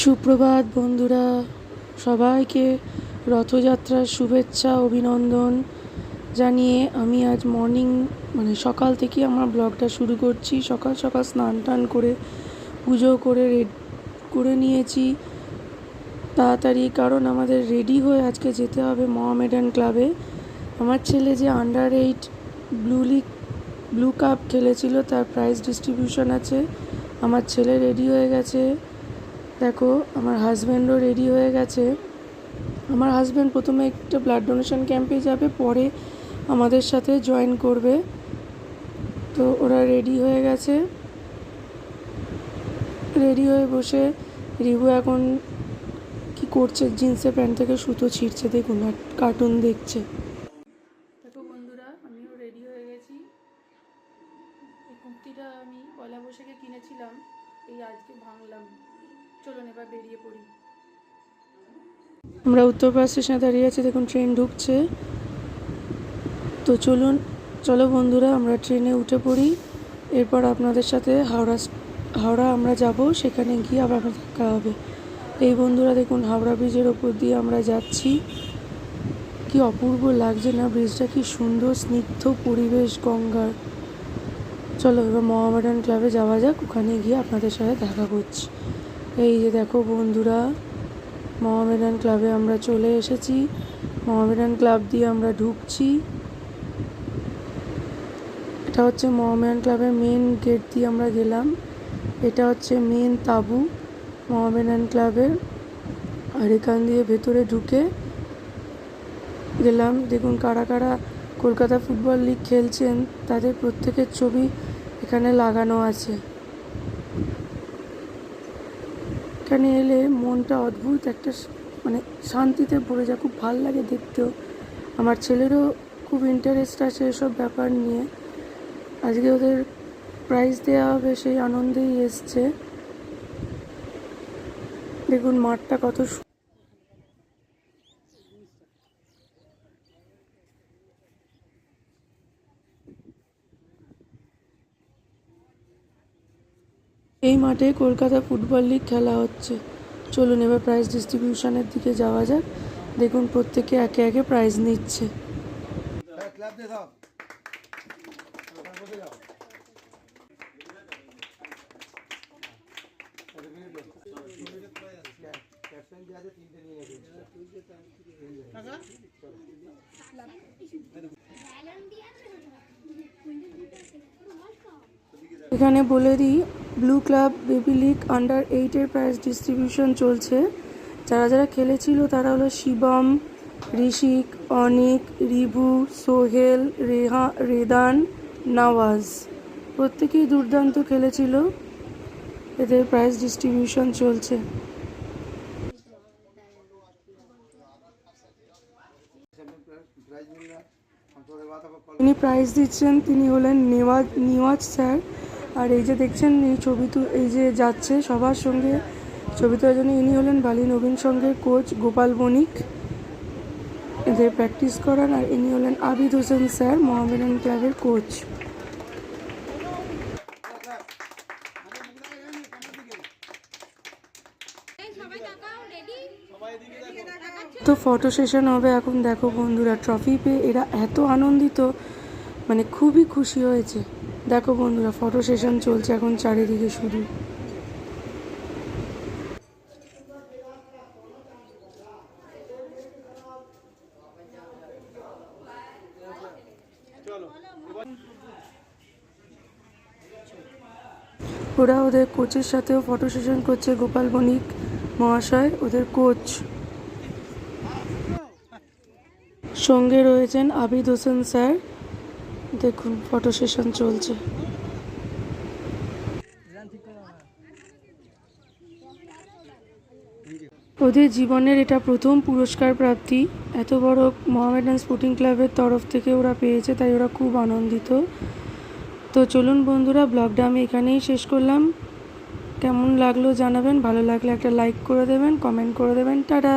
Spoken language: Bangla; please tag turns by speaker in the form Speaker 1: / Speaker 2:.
Speaker 1: সুপ্রভাত বন্ধুরা, সবাইকে রথযাত্রার শুভেচ্ছা অভিনন্দন জানিয়ে আমি আজ সকাল থেকে আমার ব্লগটা শুরু করছি। সকাল সকাল স্নান টান করে পুজো করে করে নিয়েছি তাড়াতাড়ি, কারণ আমাদের রেডি হয়ে আজকে যেতে হবে মোহামেডান ক্লাবে। আমার ছেলে যে আন্ডার-8 ব্লু কাপ খেলেছিল তার প্রাইজ ডিস্ট্রিবিউশন আছে। আমার ছেলে রেডি হয়ে গেছে, দেখো আমার হাজব্যান্ডও রেডি হয়ে গেছে। আমার হাজব্যান্ড প্রথমে একটা ব্লাড ডোনেশন ক্যাম্পে যাবে, পরে আমাদের সাথে জয়েন করবে। তো ওরা রেডি হয়ে গেছে, রেডি হয়ে বসে রিভু এখন কি করছে, জিন্সের প্যান্ট থেকে সুতো ছিঁড়ছে, দেখুন আর কার্টুন দেখছে। দেখো বন্ধুরা, আমিও রেডি হয়ে গেছি। এই কুর্তিটা আমি পয়লা বৈশাখে কিনেছিলাম, এই আজকে ভাঙলাম। চলুন এবার বেরিয়ে পড়ি। আমরা উত্তরপাড়া স্টেশনে দাঁড়িয়ে আছি, দেখুন ট্রেন ঢুকছে। তো চলো বন্ধুরা, আমরা ট্রেনে উঠে পড়ি। এরপর আপনাদের সাথে হাওড়া আমরা যাব, সেখানে গিয়ে আবার দেখা হবে। এই বন্ধুরা দেখুন, হাওড়া ব্রিজের ওপর দিয়ে আমরা যাচ্ছি। কি অপূর্ব লাগছে না ব্রিজটা, কি সুন্দর স্নিগ্ধ পরিবেশ গঙ্গার। চলো এবার মোহামেডান ক্লাবে যাওয়া যাক, ওখানে গিয়ে আপনাদের সাথে দেখা করছি। এই যে দেখো বন্ধুরা, মোহামেডান ক্লাবে আমরা চলে এসেছি। মোহামেডান ক্লাব দিয়ে আমরা ঢুকছি। এটা হচ্ছে মোহামেডান ক্লাবের মেন গেট দিয়ে আমরা গেলাম। এটা হচ্ছে মেন তাঁবু মোহামেডান ক্লাবের। আর এখান দিয়ে ভেতরে ঢুকে গেলাম। দেখুন কারা কারা কলকাতা ফুটবল লিগ খেলছেন তাদের প্রত্যেকের ছবি এখানে লাগানো আছে। এখানে এলে মনটা অদ্ভুত একটা শান্তিতে ভরে যায়, খুব ভাল লাগে দেখতেও। আমার ছেলেরও খুব ইন্টারেস্ট আছে এসব ব্যাপার নিয়ে। আজকে ওদের প্রাইজ দেওয়া হবে, সেই আনন্দেই এসছে। দেখুন মাঠটা কত এই মাঠে কলকাতা ফুটবল লিগ খেলা হচ্ছে। চলুন এবার প্রাইজ ডিস্ট্রিবিউশনের দিকে যাওয়া যাক। দেখুন প্রত্যেকে একে একে প্রাইজ নিচ্ছে। এখানে বলে দিই, blue club baby league under eight prize distribution চলছে। যারা যারা খেলেছিল তারা হলো শিবম, ঋষিক, অনিক, রিভু, সোহেল, রেদান, নওয়াজ। প্রত্যেকেই দুর্দান্ত খেলেছিল। এদের প্রাইজ ডিস্ট্রিবিউশন চলছে। যিনি প্রাইজ দিচ্ছেন তিনি হলেন নিওয়াজ স্যার। আর এই যে দেখছেন এই যে যাচ্ছে সবার সঙ্গে ছবি তোলার জন্য, ইনি হলেন বালি নবীন সংঘের কোচ গোপাল বণিক, এদের প্র্যাকটিস করান। আর ইনি হলেন আবিদ হোসেন স্যার, মোহামেডান ক্লাবের কোচ। তো ফটো সেশন হবে এখন। দেখো বন্ধুরা, ট্রফি পেয়ে এরা এত আনন্দিত, খুবই খুশি হয়েছে। দেখো বন্ধুরা, ফটো সেশন চলছে এখন চারিদিকে শুধু। ওরা ওদের কোচের সাথেও ফটো সেশন করছে। গোপাল বণিক মহাশয় ওদের কোচ, সঙ্গে রয়েছেন আবিদ হোসেন স্যার। দেখুন ফটো সেশন চলছে। ওদের জীবনের এটা প্রথম পুরস্কার প্রাপ্তি, এত বড় মোহামেডান স্পোর্টিং ক্লাবের তরফ থেকে ওরা পেয়েছে, তাই ওরা খুব আনন্দিত। তো চলুন বন্ধুরা, ব্লগটা আমি এখানেই শেষ করলাম। কেমন লাগলো জানাবেন, ভালো লাগলে একটা লাইক করে দেবেন, কমেন্ট করে দেবেন। টাটা।